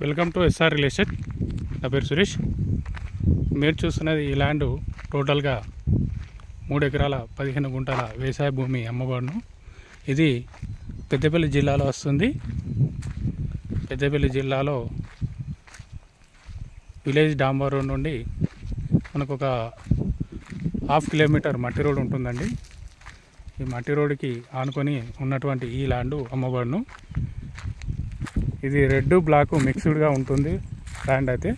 Welcome to SR real estate. నా పేరు సురేష్. మీరు చూస్తున్నది ఈ ల్యాండ్ టోటల్గా 3 ఎకరాల 15 గుంటల వ్యవసాయ భూమి అమ్మబడును. ఇది పెద్దపల్లి జిల్లాలో వస్తుంది. పెద్దపల్లి జిల్లాలో విలేజ్ డాంబర్ రోడ్ నుండి మనకు ఒక 1/2 కిలోమీటర్ మట్టి రోడ్ ఉంటుందండి. ఈ మట్టి రోడ్డుకి ఆనుకొని ఉన్నటువంటి ఈ ల్యాండ్ అమ్మబడును. ఇది రెడ్ బ్లాక్ మిక్స్డ్గా ఉంటుంది. ల్యాండ్ అయితే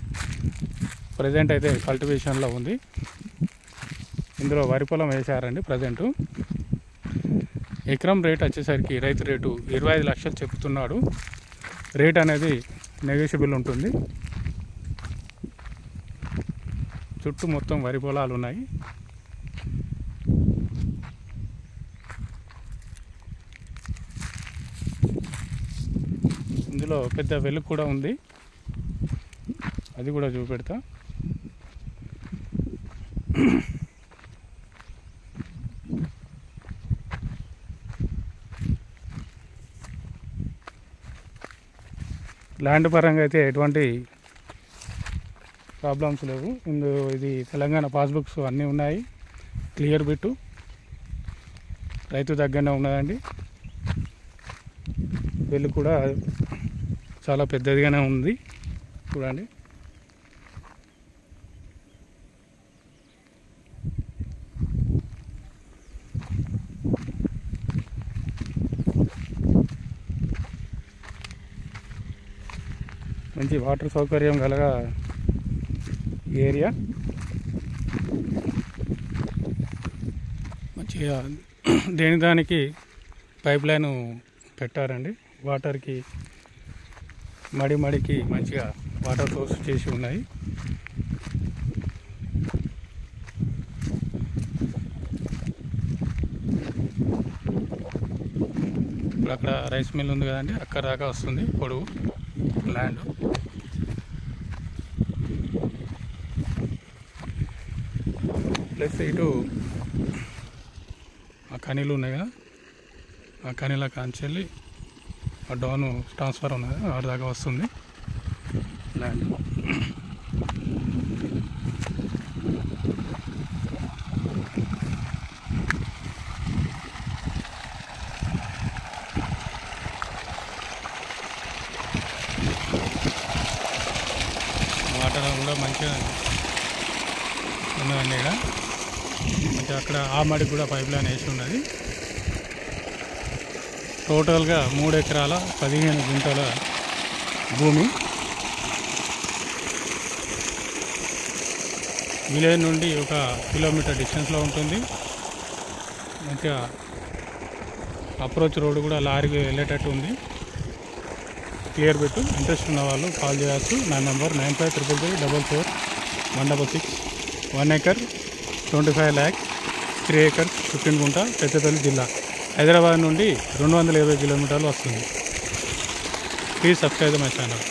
ప్రజెంట్ అయితే కల్టివేషన్లో ఉంది. ఇందులో వరి పొలం వేశారండి. ప్రజెంటు ఎకరం రేట్ వచ్చేసరికి రైతు రేటు 25 లక్షలు చెప్తున్నాడు. రేట్ అనేది నెగోషియబుల్ ఉంటుంది. చుట్టూ మొత్తం వరి పొలాలు ఉన్నాయి. ఇందులో పెద్ద వెలుగు కూడా ఉంది, అది కూడా చూపెడతా. ల్యాండ్ పరంగా అయితే ఎటువంటి ప్రాబ్లమ్స్ లేవు. ఇది తెలంగాణ పాస్బుక్స్ అన్నీ ఉన్నాయి. క్లియర్ బిట్టు రైతు దగ్గరనే ఉన్నదండి. వెలుగు కూడా చాలా పెద్దదిగానే ఉంది చూడండి. మంచి వాటర్ సౌకర్యం గల ఏరియా. మంచిగా దానికి పైప్ లైన్ పెట్టారండి. వాటర్కి మడికి మంచిగా వాటర్ సోర్స్ చేసి ఉన్నాయి. ఇప్పుడు అక్కడ రైస్ మిల్ ఉంది కదండి, అక్కడ దాకా వస్తుంది పొడవు ల్యాండ్. ప్లస్ ఇటు ఆ కనీలు ఉన్నాయి కదా, ఆ కనీల కాంచెల్లి ఆ డౌన్ ట్రాన్స్ఫర్ ఉన్నది, ఆడ దాకా వస్తుంది ల్యాండ్. వాటర్ కూడా మంచిగా ఉన్నదండి. ఇక్కడ మంచిగా అక్కడ ఆ మడికి కూడా పైప్ లైన్ వేసి ఉన్నది. టోటల్గా 3 ఎకరాల 15 గుంటల భూమి. విలేజ్ నుండి 1 కిలోమీటర్ డిస్టెన్స్లో ఉంటుంది. మంచిగా అప్రోచ్ రోడ్ కూడా లారీకి వెళ్ళేటట్టు ఉంది. క్లియర్ పెట్టు. ఇంట్రెస్ట్ ఉన్న వాళ్ళు కాల్ చేయవచ్చు. నా నెంబర్ 9533344166. 1 ఎకర్ 25 lakhs, 3 acres 15 గుంట, పెద్దపల్లి జిల్లా, హైదరాబాద్ నుండి 220 కిలోమీటర్లు వస్తుంది. Please subscribe my channel.